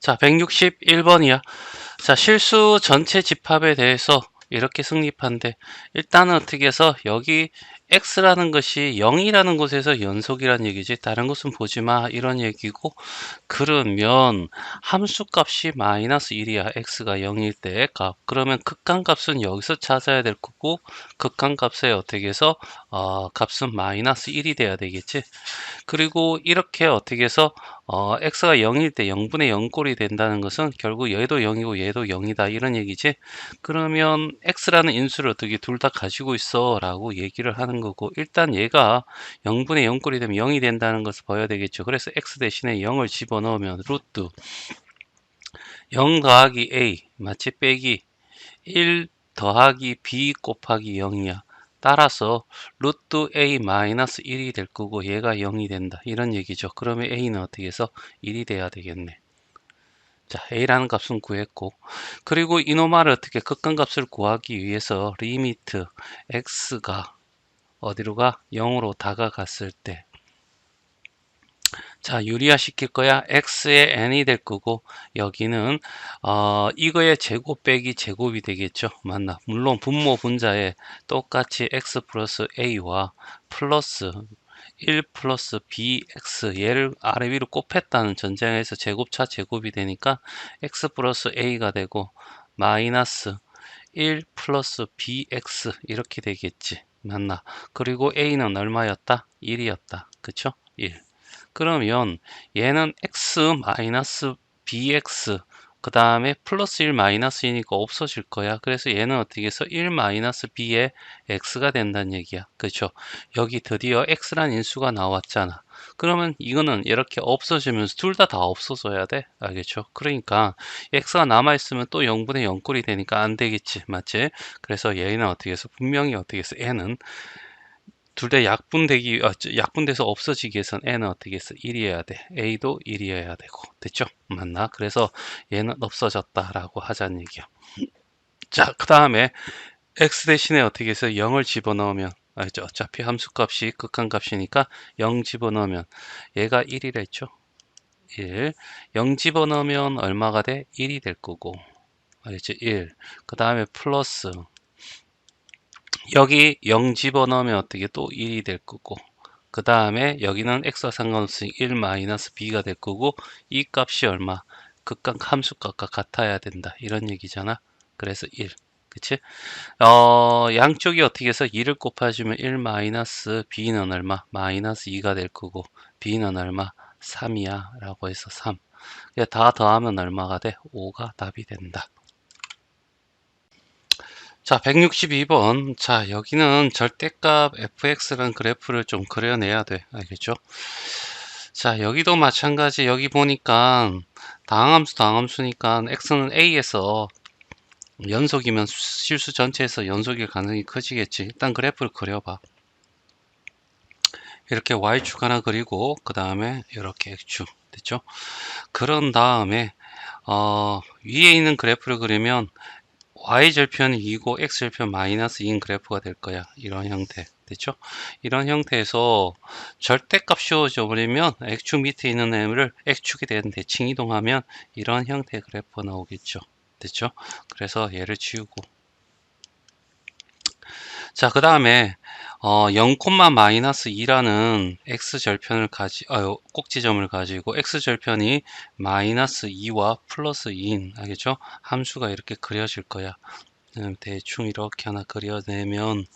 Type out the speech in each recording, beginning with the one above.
자, 161번이야. 자, 실수 전체 집합에 대해서 이렇게 성립한데, 일단은 어떻게 해서 여기 x라는 것이 0이라는 곳에서 연속이란 얘기지, 다른 것은 보지 마, 이런 얘기고, 그러면 함수값이 마이너스 1이야. x가 0일 때의 값. 그러면 극한값은 여기서 찾아야 될 거고, 극한값에 어떻게 해서 값은 마이너스 1이 돼야 되겠지. 그리고 이렇게 어떻게 해서 x가 0일 때 0분의 0꼴이 된다는 것은 결국 얘도 0이고 얘도 0이다 이런 얘기지. 그러면 x라는 인수를 어떻게 둘 다 가지고 있어 라고 얘기를 하는 거고, 일단 얘가 0분의 0꼴이 되면 0이 된다는 것을 봐야 되겠죠. 그래서 x 대신에 0을 집어넣으면 루트 0 더하기 a 마치 빼기 1 더하기 b 곱하기 0이야. 따라서 루트 a 마이너스 1이 될 거고 얘가 0이 된다 이런 얘기죠. 그러면 a는 어떻게 해서 1이 돼야 되겠네. 자, a라는 값은 구했고, 그리고 이노말을 어떻게 극한값을 구하기 위해서 리미트 x가 어디로 가? 0으로 다가갔을 때, 자, 유리화 시킬 거야. x의 n이 될 거고, 여기는 이거의 제곱 빼기 제곱이 되겠죠. 맞나? 물론 분모 분자에 똑같이 x 플러스 a와 플러스 1 플러스 bx, 얘를 아래 위로 곱했다는 전제하에서 제곱차 제곱이 되니까 x 플러스 a가 되고, 마이너스 1 플러스 bx 이렇게 되겠지. 맞나? 그리고 a는 얼마였다? 1이었다. 그쵸? 1. 그러면 얘는 x 마이너스 bx 그 다음에 플러스 1 마이너스 2니까 없어질 거야. 그래서 얘는 어떻게 해서 1 마이너스 b의 x가 된다는 얘기야. 그렇죠? 여기 드디어 x란 인수가 나왔잖아. 그러면 이거는 이렇게 없어지면서 둘 다 없어져야 돼. 알겠죠? 그러니까 x가 남아있으면 또 0분의 0꼴이 되니까 안 되겠지. 맞지? 그래서 얘는 어떻게 해서 분명히 어떻게 해서 n은 둘 다 약분돼서 없어지기 위해선 n은 어떻게 해서 1이어야 돼. a도 1이어야 되고. 됐죠? 맞나? 그래서 얘는 없어졌다라고 하자는 얘기야. 자, 그 다음에 x 대신에 어떻게 해서 0을 집어넣으면, 알죠? 어차피 함수값이 극한값이니까 0 집어넣으면 얘가 1이라 했죠? 1. 0 집어넣으면 얼마가 돼? 1이 될 거고. 알겠지? 1. 그 다음에 플러스 여기 0 집어넣으면 어떻게 또 1이 될 거고, 그 다음에 여기는 x와 상관없이 1 마이너스 b가 될 거고, 이 값이 얼마? 극한 함수값과 같아야 된다 이런 얘기잖아. 그래서 1. 그치? 양쪽이 어떻게 해서 2를 곱해주면 1 마이너스 b는 얼마? 마이너스 2가 될 거고, b는 얼마? 3이야 라고 해서 3. 다 더하면 얼마가 돼? 5가 답이 된다. 자, 162번. 자, 여기는 절대값 fx라는 그래프를 좀 그려내야 돼. 알겠죠? 자, 여기도 마찬가지. 여기 보니까 다항함수니까 x는 a에서 연속이면 실수 전체에서 연속일 가능성이 커지겠지. 일단 그래프를 그려봐. 이렇게 y축 하나 그리고 그 다음에 이렇게 x축. 됐죠? 그런 다음에 위에 있는 그래프를 그리면 y절편이 2고 x절편 마이너스 2인 그래프가 될 거야. 이런 형태. 됐죠? 이런 형태에서 절대값 씌워져 버리면 x축 밑에 있는 애를 x축에 대한 대칭 이동하면 이런 형태의 그래프가 나오겠죠. 됐죠? 그래서 얘를 지우고, 자, 그 다음에 0, 마이너스 2라는 x절편을 꼭지점을 가지고 x절편이 마이너스 2와 플러스 2인, 알겠죠? 함수가 이렇게 그려질 거야. 대충 이렇게 하나 그려내면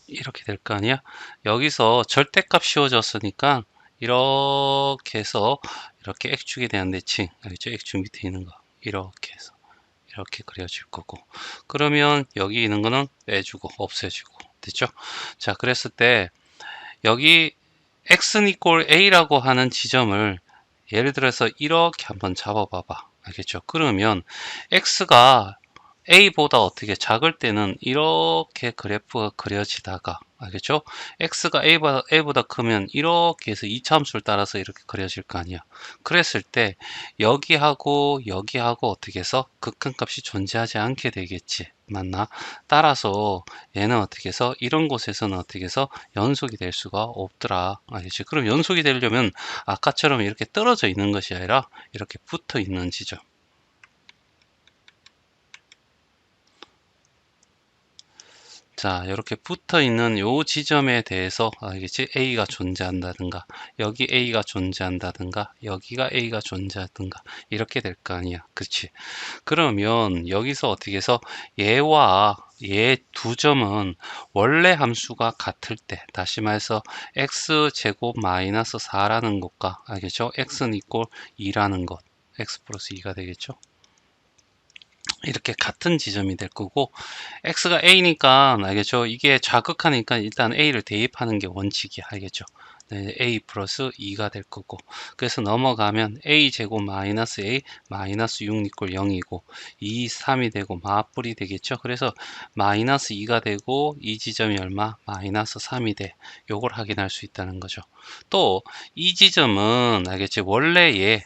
이렇게 될 거 아니야? 여기서 절대값 씌워졌으니까 이렇게 해서 이렇게 x축에 대한 대칭, 알겠죠? x축 밑에 있는 거 이렇게 해서 이렇게 그려질 거고, 그러면 여기 있는 거는 빼주고 없애주고. 됐죠? 자, 그랬을 때 여기 x는 equal a라고 하는 지점을 예를 들어서 이렇게 한번 잡아봐봐. 알겠죠? 그러면 x가 A보다 어떻게 작을 때는 이렇게 그래프가 그려지다가, 알겠죠? X가 A보다 크면 이렇게 해서 이차함수를 따라서 이렇게 그려질 거 아니야. 그랬을 때 여기하고 여기하고 어떻게 해서 극한값이 존재하지 않게 되겠지. 맞나? 따라서 얘는 어떻게 해서 이런 곳에서는 어떻게 해서 연속이 될 수가 없더라. 알겠지? 그럼 연속이 되려면 아까처럼 이렇게 떨어져 있는 것이 아니라 이렇게 붙어 있는 지점. 자, 이렇게 붙어 있는 요 지점에 대해서 알겠지? A가 존재한다든가, 여기 A가 존재한다든가, 여기가 A가 존재하든가, 이렇게 될 거 아니야. 그치? 그러면 여기서 어떻게 해서 얘와 얘 두 점은 원래 함수가 같을 때, 다시 말해서 x제곱 마이너스 4라는 것과, 알겠죠? x는 이꼴 2라는 것, x 플러스 2가 되겠죠? 이렇게 같은 지점이 될 거고, x가 a니까 알겠죠? 이게 자극하니까 일단 a를 대입하는 게 원칙이야. 알겠죠? 네, a 플러스 2가 될 거고, 그래서 넘어가면 a 제곱 마이너스 a 마이너스 6 이꼴 0이고 2, 3이 되고 마뿔이 되겠죠? 그래서 마이너스 2가 되고 이 지점이 얼마? 마이너스 3이 돼. 요걸 확인할 수 있다는 거죠. 또 이 지점은 알겠지? 원래 얘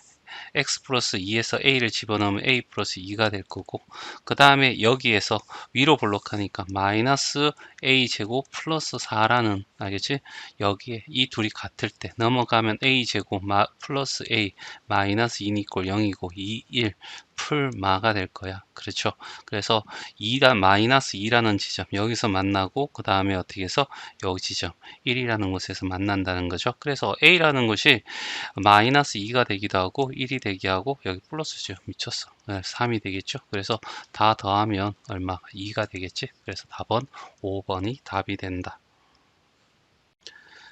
x 플러스 2에서 a를 집어넣으면 a 플러스 2가 될 거고, 그 다음에 여기에서 위로 블록하니까 마이너스 a 제곱 플러스 4라는, 알겠지? 여기에 이 둘이 같을 때 넘어가면 a 제곱 플러스 a 마이너스 2 이꼴 0이고 2, 1 풀마가 될 거야. 그렇죠? 그래서 2다 마이너스 2라는 지점 여기서 만나고, 그 다음에 어떻게 해서 여기 지점 1이라는 곳에서 만난다는 거죠. 그래서 a라는 것이 마이너스 2가 되기도 하고 1이 되게 하고, 여기 플러스죠. 미쳤어. 3이 되겠죠. 그래서 다 더하면 얼마? 2가 되겠지. 그래서 답은 5번이 답이 된다.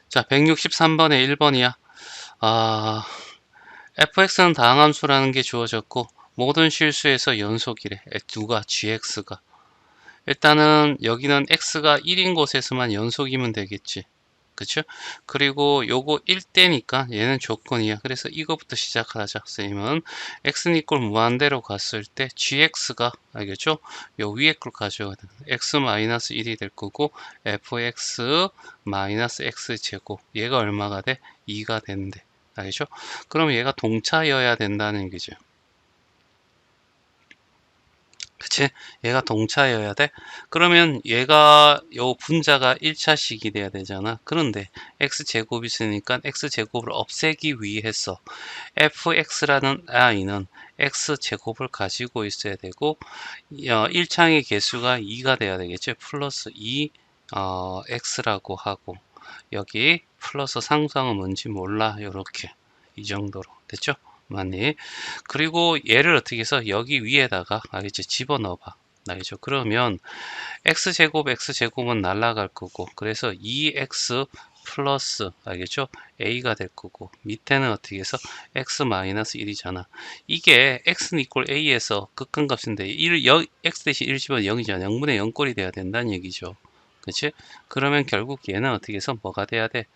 자, 163번에 1번이야. 아, fx는 다항함수라는 게 주어졌고 모든 실수에서 연속이래. 누가? gx가. 일단은 여기는 x가 1인 곳에서만 연속이면 되겠지. 그쵸? 그리고 요거 1대니까 얘는 조건이야. 그래서 이거부터 시작하자. 쌤은 x는 이꼴 무한대로 갔을 때 gx가, 알겠죠? 요 위에 걸 가져야 돼. x-1이 될 거고 fx-x 제곱, 얘가 얼마가 돼? 2가 된대. 알겠죠? 그럼 얘가 동차여야 된다는 얘기죠. 그치? 얘가 동차여야 돼? 그러면 얘가 요 분자가 1차식이 돼야 되잖아. 그런데 x제곱이 있으니까 x제곱을 없애기 위해서 fx라는 i는 x제곱을 가지고 있어야 되고 1창의 개수가 2가 돼야 되겠죠. 플러스 2 x라고 하고, 여기 플러스 상수항은 뭔지 몰라. 요렇게 이 정도로 됐죠? 맞니? 그리고 얘를 어떻게 해서 여기 위에다가, 알겠지? 집어넣어 봐. 알겠죠? 그러면 x제곱은 날라갈 거고, 그래서 2x 플러스, 알겠죠? a가 될 거고, 밑에는 어떻게 해서 x 마이너스 1이잖아. 이게 x는 이꼴 a에서 극한값인데 x 대신 1 집어넣으면 0이잖아. 0분의 0꼴이 돼야 된다는 얘기죠. 그치? 그러면 결국 얘는 어떻게 해서 뭐가 돼야 돼?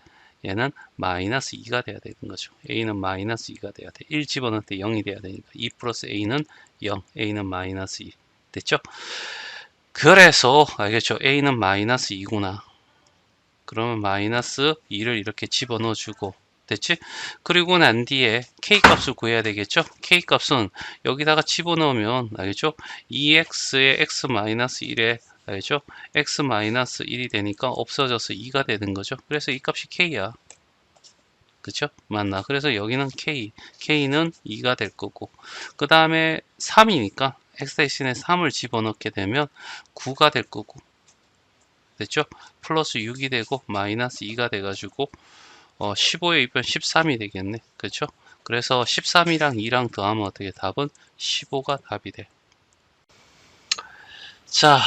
얘는 마이너스 2가 돼야 되는 거죠. a는 마이너스 2가 돼야 돼. 1 집어넣을 때 0이 돼야 되니까 2 플러스 a는 0, a는 마이너스 2. 됐죠? 그래서 알겠죠? a는 마이너스 2구나. 그러면 마이너스 2를 이렇게 집어넣어 주고, 됐지? 그리고 난 뒤에 k 값을 구해야 되겠죠? k 값은 여기다가 집어넣으면, 알겠죠? 2x에 x 마이너스 1에, 알겠죠? x 마이너스 1이 되니까 없어져서 2가 되는 거죠. 그래서 이 값이 k야. 그쵸? 맞나? 그래서 여기는 k는 2가 될 거고, 그 다음에 3이니까 x 대신에 3을 집어넣게 되면 9가 될 거고, 됐죠? 플러스 6이 되고 마이너스 2가 돼가지고 15에 2면 13이 되겠네. 그렇죠? 그래서 13이랑 2랑 더하면 어떻게? 답은 15가 답이 돼. 자,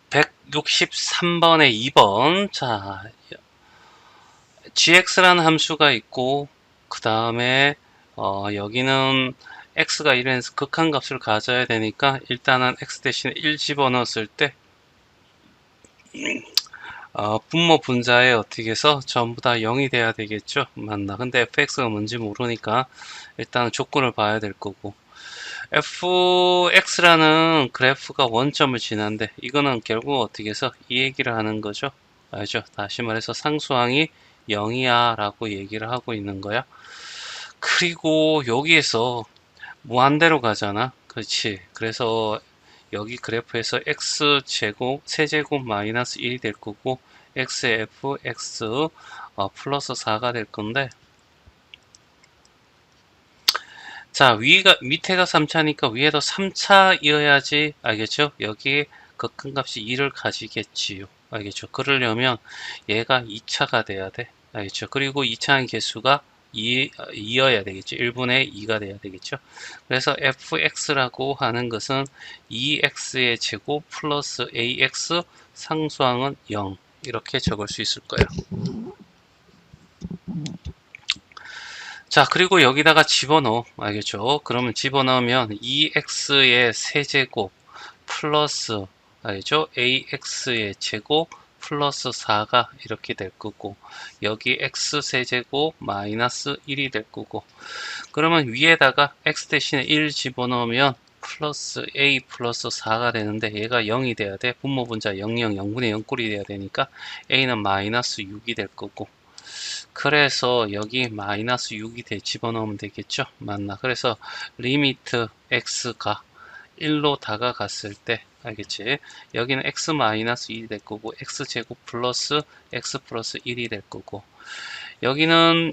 163번에 2번. 자, gx라는 함수가 있고, 그 다음에 여기는 x가 1에서 극한값을 가져야 되니까 일단은 x 대신에 1 집어넣었을 때 분모 분자에 어떻게 해서 전부 다 0이 돼야 되겠죠. 맞나? 근데 fx가 뭔지 모르니까 일단 조건을 봐야 될 거고, fx라는 그래프가 원점을 지나는데 이거는 결국 어떻게 해서 이 얘기를 하는 거죠. 알죠? 다시 말해서 상수항이 0이야 라고 얘기를 하고 있는 거야. 그리고 여기에서 무한대로 가잖아. 그렇지. 그래서 여기 그래프에서 x제곱 세제곱 마이너스 1이 될 거고 xfx 플러스 4가 될 건데, 자, 밑에가 3차니까 위에도 3차이어야지, 알겠죠? 여기에 극한값이 2를 가지겠지요. 알겠죠? 그러려면 얘가 2차가 돼야 돼. 알겠죠? 그리고 2차의 개수가 2여야 되겠죠. 1분의 2가 돼야 되겠죠. 그래서 fx라고 하는 것은 2x의 제곱 플러스 ax 상수항은 0. 이렇게 적을 수 있을 거예요. 자, 그리고 여기다가 집어넣어. 알겠죠? 그러면 집어넣으면 2x의 세제곱 플러스, 알죠? ax의 제곱 플러스 4가 이렇게 될 거고, 여기 x 세제곱 마이너스 1이 될 거고, 그러면 위에다가 x 대신에 1 집어넣으면 플러스 a 플러스 4가 되는데 얘가 0이 돼야 돼. 분모분자 0, 0, 0분의 0꼴이 돼야 되니까 a는 마이너스 6이 될 거고, 그래서 여기 마이너스 6이 집어넣으면 되겠죠? 맞나? 그래서 리미트 x가 1로 다가갔을 때, 알겠지? 여기는 x 마이너스 1이 될 거고 x제곱 플러스 x 플러스 1이 될 거고, 여기는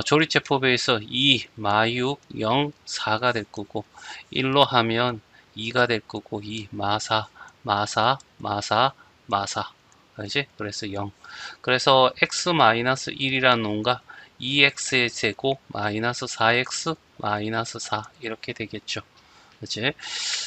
조리제법에서 2 마육 0 4가 될 거고 1로 하면 2가 될 거고 2 마사 마사 마사 마사, 알지? 그래서 0. 그래서 x 마이너스 1이라는 놈과 2x의 제곱 마이너스 4x 마이너스 4 이렇게 되겠죠. 그치?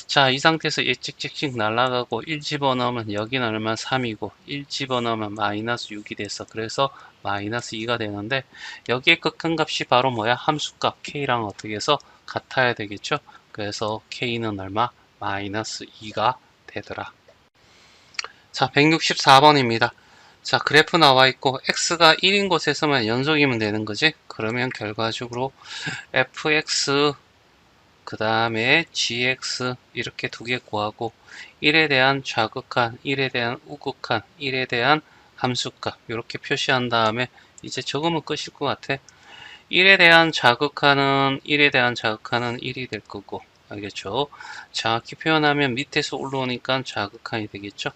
자, 이 상태에서 얘 찍찍찍 날아가고 1 집어넣으면 여기는 얼마 3이고 1 집어넣으면 마이너스 6이 돼서 그래서 마이너스 2가 되는데, 여기에 극한값이 바로 뭐야? 함수값 k랑 어떻게 해서 같아야 되겠죠? 그래서 k는 얼마? 마이너스 2가 되더라. 자, 164번입니다. 자, 그래프 나와 있고 x가 1인 곳에서만 연속이면 되는 거지? 그러면 결과적으로 fx 그 다음에 gx 이렇게 두 개 구하고 1에 대한 좌극한, 1에 대한 우극한, 1에 대한 함수값 이렇게 표시한 다음에 이제 적으면 끝일 것 같아. 1에 대한 좌극한은 1이 될 거고, 알겠죠? 정확히 표현하면 밑에서 올라오니까 좌극한이 되겠죠?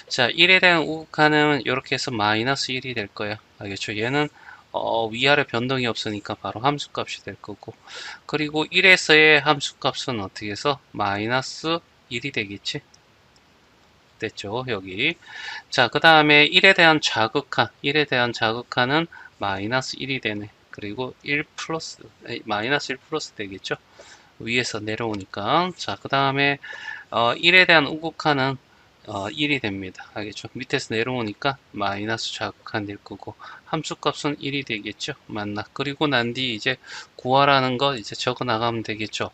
자, 1에 대한 우극한은 이렇게 해서 마이너스 1이 될 거야. 알겠죠? 얘는 위아래 변동이 없으니까 바로 함수값이 될 거고, 그리고 1에서의 함수값은 어떻게 해서 마이너스 1이 되겠지? 됐죠? 여기. 자, 그 다음에 1에 대한 자극한은 마이너스 1이 되네. 그리고 1 플러스, 마이너스 1 플러스 되겠죠? 위에서 내려오니까. 자, 그 다음에 1에 대한 우극한은 1이 됩니다. 알겠죠? 밑에서 내려오니까 마이너스 자극한 될 거고, 함수값은 1이 되겠죠? 맞나? 그리고 난 뒤 이제 구하라는 거 이제 적어 나가면 되겠죠?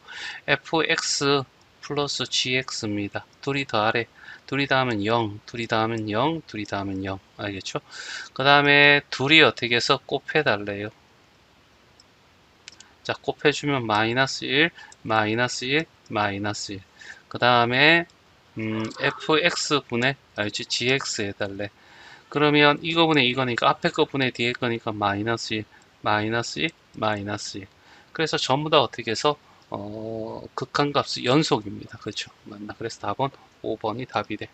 fx 플러스 gx입니다. 둘이 더하래. 둘이 더하면 0, 둘이 더하면 0, 둘이 더하면 0. 알겠죠? 그 다음에 둘이 어떻게 해서 곱해달래요. 자, 곱해주면 마이너스 1, 마이너스 1, 마이너스 1. 그 다음에 fx분의 알지? gx 해달래. 그러면 이거분의 이거니까 앞에 거분의 뒤에 거니까 마이너스 1, 마이너스 1, 마이너스 1. 그래서 전부 다 어떻게 해서 극한값이 연속입니다. 그렇죠? 맞나? 그래서 답은 5번이 답이 돼.